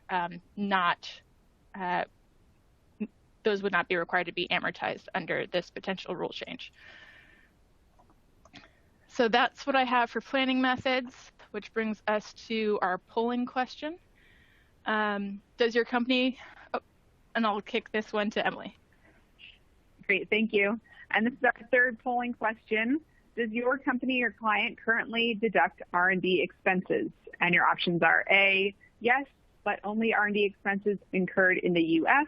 those would not be required to be amortized under this potential rule change. So that's what I have for planning methods, which brings us to our polling question. Does your company, and I'll kick this one to Emily. Great, thank you. And this is our third polling question. Does your company or client currently deduct R&D expenses? And your options are A, yes, but only R&D expenses incurred in the U.S.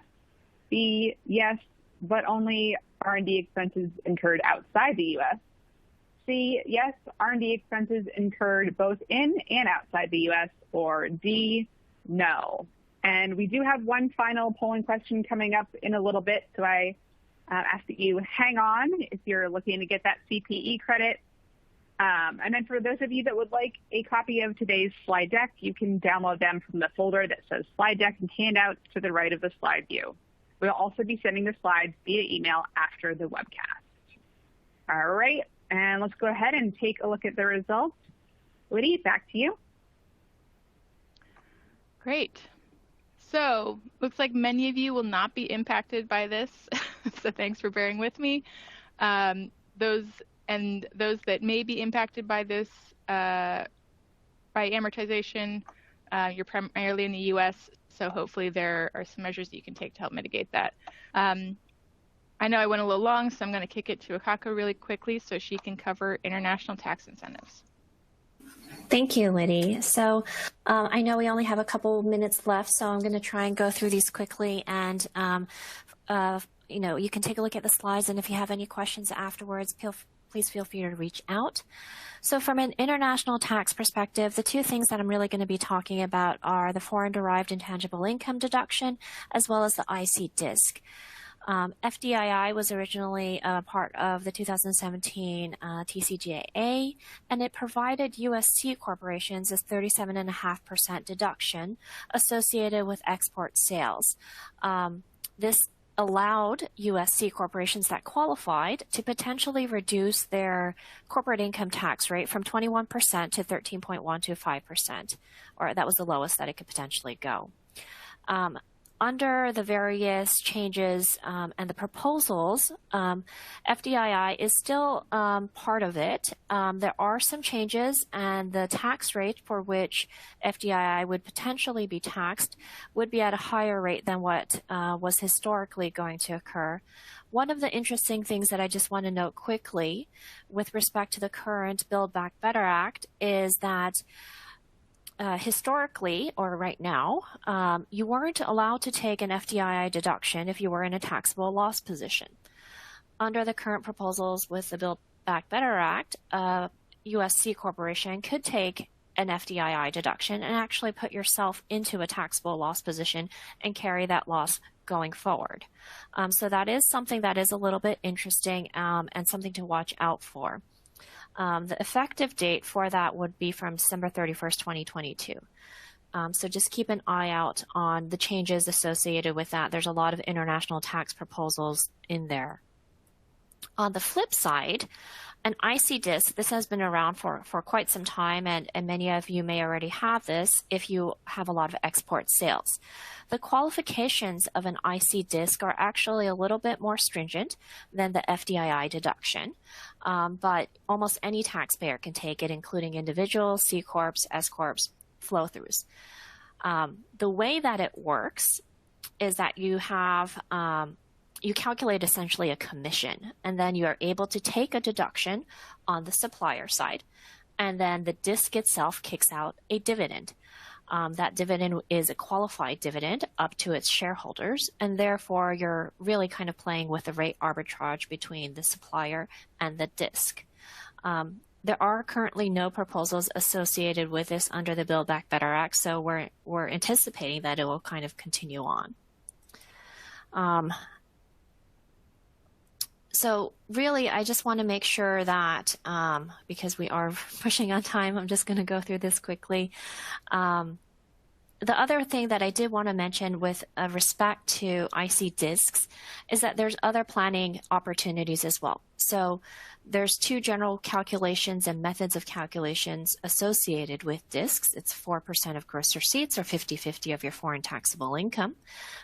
B, yes, but only R&D expenses incurred outside the U.S. C, yes, R&D expenses incurred both in and outside the U.S. Or D, no. And we do have one final polling question coming up in a little bit, so I ask that you hang on if you're looking to get that CPE credit. And then for those of you that would like a copy of today's slide deck, you can download them from the folder that says slide deck and handouts to the right of the slide view. We'll also be sending the slides via email after the webcast. All right, and let's go ahead and take a look at the results. Liddy, back to you. Great. So looks like many of you will not be impacted by this, so thanks for bearing with me. Those that may be impacted by this, by amortization, you're primarily in the U.S., so hopefully there are some measures that you can take to help mitigate that. I know I went a little long, so I'm going to kick it to Wakako really quickly so she can cover international tax incentives. Thank you, Liddy. So I know we only have a couple minutes left, so I'm going to try and go through these quickly. And, you can take a look at the slides, and if you have any questions afterwards, please feel free to reach out. So from an international tax perspective, the two things that I'm really going to be talking about are the foreign derived intangible income deduction, as well as the IC DISC. FDII was originally a part of the 2017 TCJA, and it provided USC corporations a 37.5% deduction associated with export sales. This allowed USC corporations that qualified to potentially reduce their corporate income tax rate from 21% to 13.125%, or that was the lowest that it could potentially go. under the various changes and the proposals, FDII is still part of it. There are some changes, and the tax rate for which FDII would potentially be taxed would be at a higher rate than what was historically going to occur. One of the interesting things that I just want to note quickly with respect to the current Build Back Better Act is that historically, or right now, you weren't allowed to take an FDII deduction if you were in a taxable loss position. Under the current proposals with the Build Back Better Act, U.S. C Corporation could take an FDII deduction and actually put yourself into a taxable loss position and carry that loss going forward. So that is something that is a little bit interesting and something to watch out for. The effective date for that would be from December 31st, 2022. So just keep an eye out on the changes associated with that. There's a lot of international tax proposals in there. On the flip side, an IC disc, this has been around for quite some time, and many of you may already have this if you have a lot of export sales. The qualifications of an IC disc are actually a little bit more stringent than the FDII deduction, but almost any taxpayer can take it, including individuals, C Corps, S Corps, flow-throughs. The way that it works is that you have you calculate essentially a commission, and then you are able to take a deduction on the supplier side, and then the disc itself kicks out a dividend. That dividend is a qualified dividend up to its shareholders, and therefore you're really kind of playing with the rate arbitrage between the supplier and the disc. There are currently no proposals associated with this under the Build Back Better Act, so we're anticipating that it will kind of continue on. So really, I just want to make sure that, because we are pushing on time, I'm just going to go through this quickly. The other thing that I did want to mention with respect to IC discs is that there's other planning opportunities as well. So there's two general calculations and methods of calculations associated with discs. It's 4% of gross receipts or 50-50 of your foreign taxable income.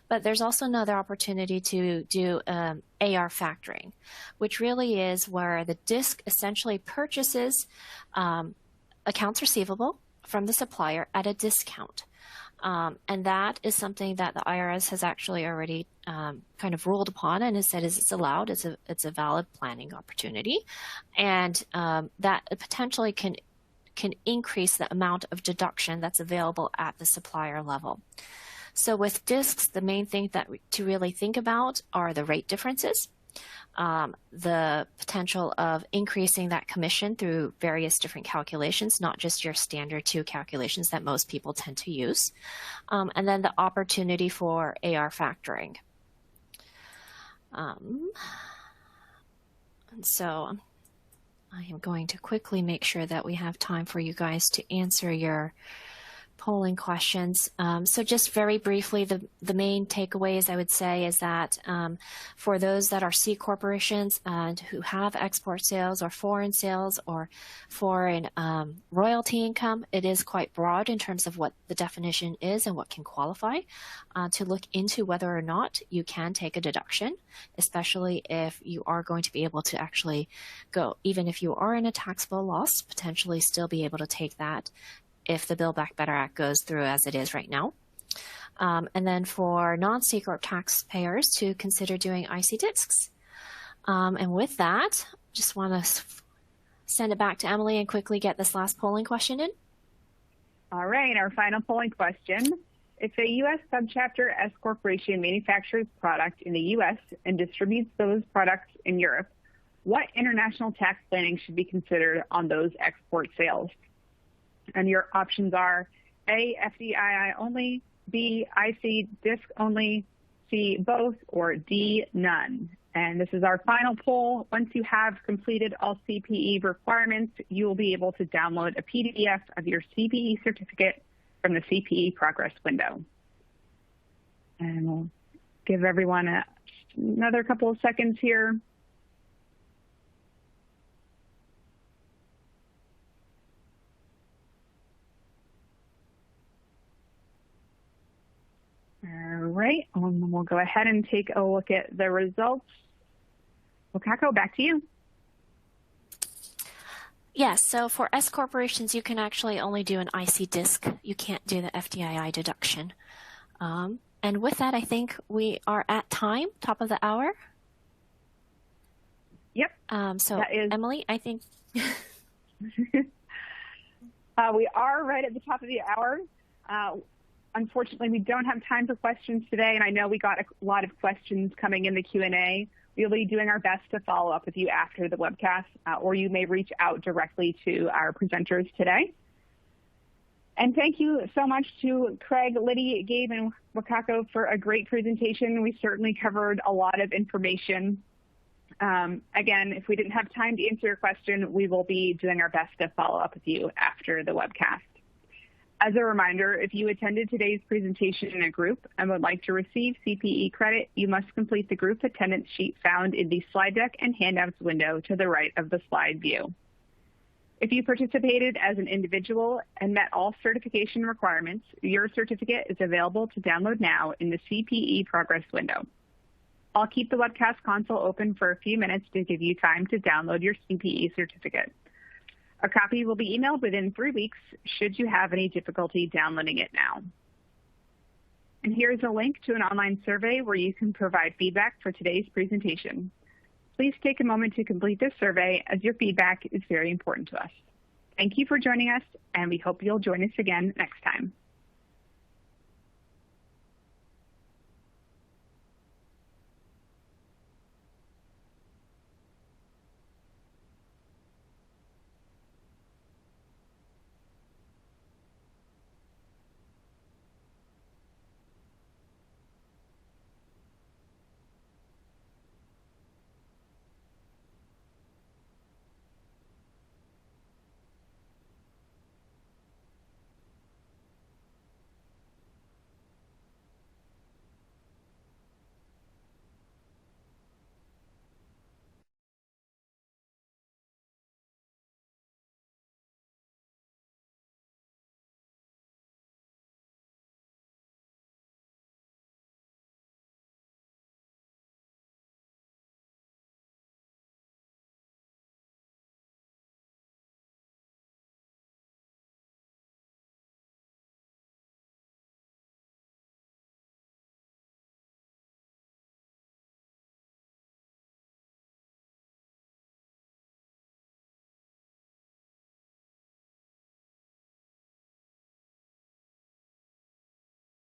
But there's also another opportunity to do AR factoring, which really is where the disc essentially purchases accounts receivable from the supplier at a discount. And that is something that the IRS has actually already kind of ruled upon and has said it's allowed. It's a valid planning opportunity, and that potentially can increase the amount of deduction that's available at the supplier level. So with discs, the main thing to really think about are the rate differences, the potential of increasing that commission through various different calculations, not just your standard two calculations that most people tend to use, and then the opportunity for AR factoring. And so I am going to quickly make sure that we have time for you guys to answer your polling questions. So just very briefly, the main takeaways I would say is that for those that are C corporations and who have export sales or foreign royalty income, it is quite broad in terms of what the definition is and what can qualify to look into whether or not you can take a deduction, especially if you are going to be able to actually go, even if you are in a taxable loss, potentially still be able to take that if the Build Back Better Act goes through as it is right now. And then for non-C Corp taxpayers to consider doing IC discs. And with that, just want to send it back to Emily and quickly get this last polling question in. All right, our final polling question. If a U.S. subchapter S corporation manufactures product in the U.S. and distributes those products in Europe, what international tax planning should be considered on those export sales? And your options are A, FDII only, B, IC disc only, C, both, or D, none. And this is our final poll. Once you have completed all CPE requirements, you will be able to download a PDF of your CPE certificate from the CPE progress window. And we'll give everyone another couple of seconds here. All All right, we'll go ahead and take a look at the results. Wakako, back to you. Yes, so for S corporations, you can actually only do an IC disc. You can't do the FDII deduction. And with that, I think we are at time, top of the hour. Yep. So Emily, I think. We are right at the top of the hour. Unfortunately, we don't have time for questions today, and I know we got a lot of questions coming in the Q&A. We'll be doing our best to follow up with you after the webcast, or you may reach out directly to our presenters today. And thank you so much to Craig, Liddy, Gabe, and Wakako for a great presentation. We certainly covered a lot of information. Again, if we didn't have time to answer your question, we will be doing our best to follow up with you after the webcast. As a reminder, if you attended today's presentation in a group and would like to receive CPE credit, you must complete the group attendance sheet found in the slide deck and handouts window to the right of the slide view. If you participated as an individual and met all certification requirements, your certificate is available to download now in the CPE progress window. I'll keep the webcast console open for a few minutes to give you time to download your CPE certificate. A copy will be emailed within 3 weeks should you have any difficulty downloading it now. And here's a link to an online survey where you can provide feedback for today's presentation. Please take a moment to complete this survey as your feedback is very important to us. Thank you for joining us, and we hope you'll join us again next time.